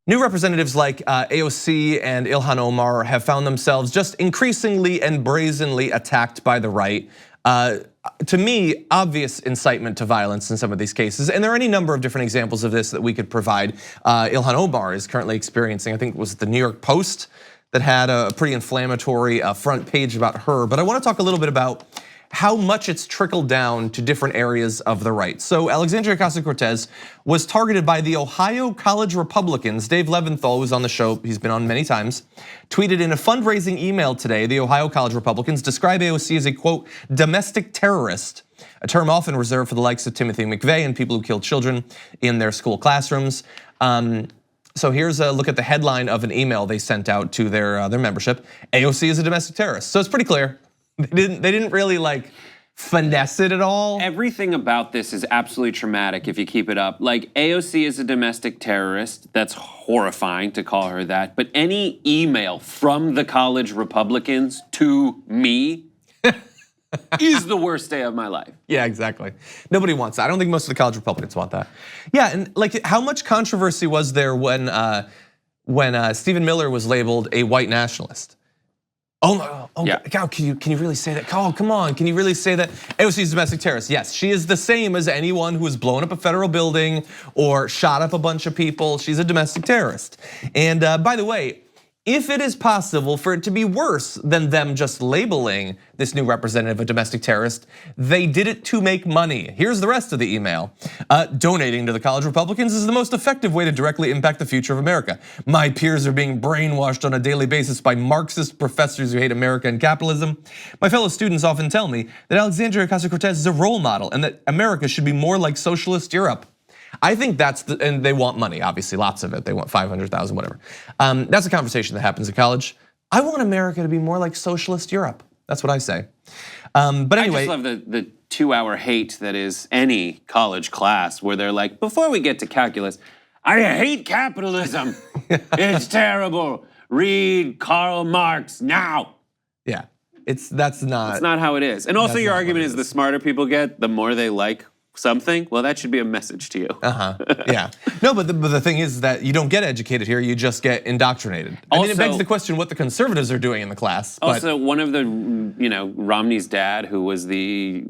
New representatives like AOC and Ilhan Omar have found themselves just increasingly and brazenly attacked by the right. To me, obvious incitement to violence in some of these cases. And there are any number of different examples of this that we could provide. Ilhan Omar is currently experiencing, I think it was the New York Post that had a pretty inflammatory front page about her. But I wanna talk a little bit about how much it's trickled down to different areas of the right. So Alexandria Ocasio-Cortez was targeted by the Ohio College Republicans. Dave Leventhal was on the show, he's been on many times, tweeted in a fundraising email today, the Ohio College Republicans describe AOC as a quote, domestic terrorist, a term often reserved for the likes of Timothy McVeigh and people who kill children in their school classrooms. So here's a look at the headline of an email they sent out to their membership. AOC is a domestic terrorist, so it's pretty clear. They didn't really like finesse it at all. Everything about this is absolutely traumatic if you keep it up. Like AOC is a domestic terrorist. That's horrifying to call her that. But any email from the college Republicans to me is the worst day of my life. Yeah, exactly. Nobody wants that. I don't think most of the college Republicans want that. Yeah, and like how much controversy was there when Stephen Miller was labeled a white nationalist? Oh yeah. God, can you really say that? Oh, come on, can you really say that? AOC is a domestic terrorist. Yes, she is the same as anyone who has blown up a federal building or shot up a bunch of people. She's a domestic terrorist. And by the way, if it is possible for it to be worse than them just labeling this new representative a domestic terrorist, they did it to make money. Here's the rest of the email. Donating to the college Republicans is the most effective way to directly impact the future of America. My peers are being brainwashed on a daily basis by Marxist professors who hate America and capitalism. My fellow students often tell me that Alexandria Ocasio-Cortez is a role model and that America should be more like socialist Europe. I think that's and they want money, obviously, lots of it. They want 500,000, whatever. That's a conversation that happens at college. I want America to be more like socialist Europe. That's what I say. But anyway. I just love the 2-hour hate that is any college class where they're like, before we get to calculus, I hate capitalism. It's terrible. Read Karl Marx now. Yeah, that's not how it is. And also your argument is the smarter people get, the more they like something. Well, that should be a message to you. Yeah. No, but the thing is that you don't get educated here, you just get indoctrinated. I mean, it begs the question what the conservatives are doing in the class. Also, one of the, Romney's dad, who was the,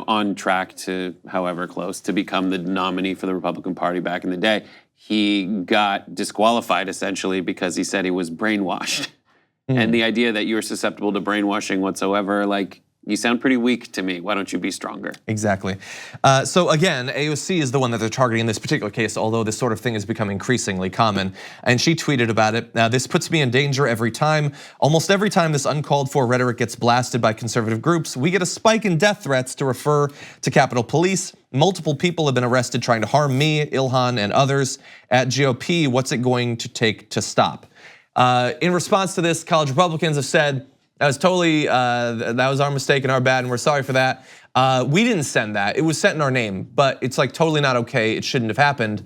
on track to, however close, to become the nominee for the Republican Party back in the day, he got disqualified essentially because he said he was brainwashed. And the idea that you're susceptible to brainwashing whatsoever, like, you sound pretty weak to me. Why don't you be stronger? Exactly. So again, AOC is the one that they're targeting in this particular case, although this sort of thing has become increasingly common. And she tweeted about it. This puts me in danger every time. Almost every time this uncalled for rhetoric gets blasted by conservative groups, we get a spike in death threats to refer to Capitol Police. Multiple people have been arrested trying to harm me, Ilhan, and others. At GOP, what's it going to take to stop? In response to this, college Republicans have said, that was totally, that was our mistake and our bad, and we're sorry for that. We didn't send that, it was sent in our name, but it's like totally not okay, it shouldn't have happened.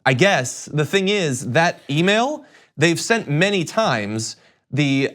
I guess the thing is, that email, they've sent many times, the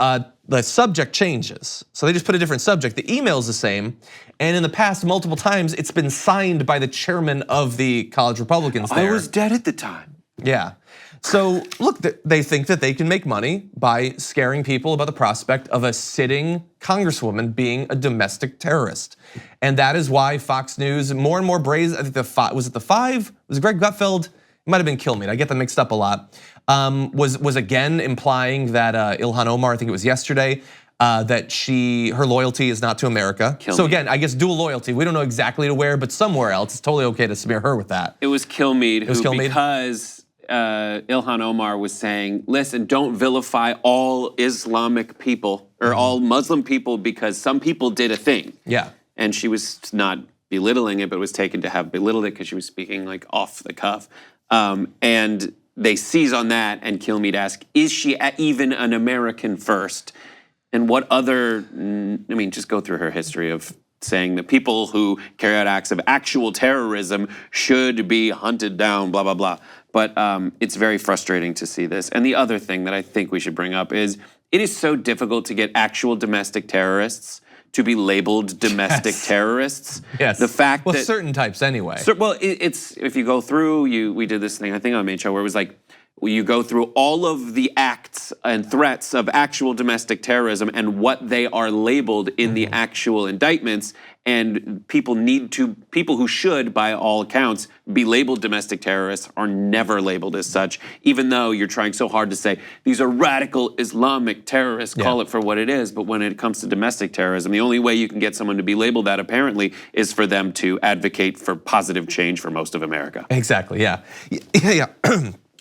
subject changes. So they just put a different subject, the email's the same, and in the past multiple times, it's been signed by the chairman of the college Republicans there. I was dead at the time. Yeah. So look, they think that they can make money by scaring people about the prospect of a sitting congresswoman being a domestic terrorist. And that is why Fox News, more and more brazen, I think was it the Five? Was it Greg Gutfeld? It might have been Kilmeade, I get them mixed up a lot. Was again implying that Ilhan Omar, I think it was yesterday, that her loyalty is not to America. So again, I guess dual loyalty. We don't know exactly to where, but somewhere else, it's totally okay to smear her with that. It was Kilmeade, because Ilhan Omar was saying, listen, don't vilify all Islamic people or all Muslim people because some people did a thing. Yeah. And she was not belittling it, but was taken to have belittled it because she was speaking like off the cuff. And they seize on that and Kilmeade ask, is she even an American first? And what other, just go through her history of saying that people who carry out acts of actual terrorism should be hunted down, blah, blah, blah. But it's very frustrating to see this. And the other thing that I think we should bring up is it is so difficult to get actual domestic terrorists to be labeled domestic terrorists. Yes. The fact that certain types anyway. Well, it's if you go through, we did this thing I think on Main Show where it was like You go through all of the acts and threats of actual domestic terrorism and what they are labeled in the actual indictments. And people who should, by all accounts, be labeled domestic terrorists are never labeled as such, even though you're trying so hard to say these are radical Islamic terrorists, call it for what it is. But when it comes to domestic terrorism, the only way you can get someone to be labeled that, apparently, is for them to advocate for positive change for most of America. Exactly, yeah.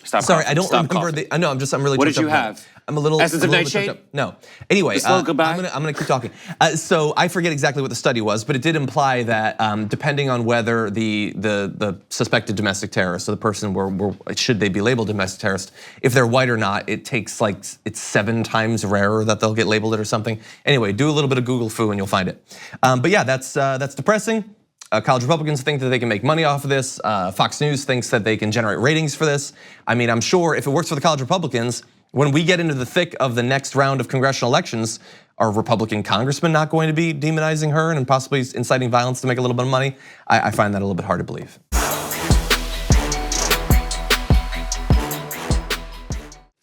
Stop Sorry, coughing. I don't Stop remember coughing. I know, I'm really. What did you have? I'm a little. Essence of Nightshade? No. Anyway, Slow goodbye? I'm gonna keep talking. So I forget exactly what the study was, but it did imply that depending on whether the suspected domestic terrorist, so the person should they be labeled domestic terrorist, if they're white or not, it takes like it's 7 times rarer that they'll get labeled it or something. Anyway, do a little bit of Google foo and you'll find it. But yeah, that's depressing. College Republicans think that they can make money off of this. Fox News thinks that they can generate ratings for this. I mean, I'm sure if it works for the college Republicans, when we get into the thick of the next round of congressional elections, are Republican congressmen not going to be demonizing her and possibly inciting violence to make a little bit of money? I find that a little bit hard to believe.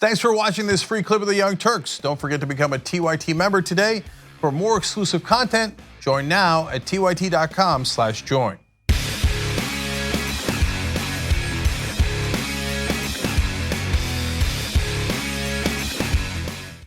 Thanks for watching this free clip of the Young Turks. Don't forget to become a TYT member today. For more exclusive content, join now at tyt.com/join.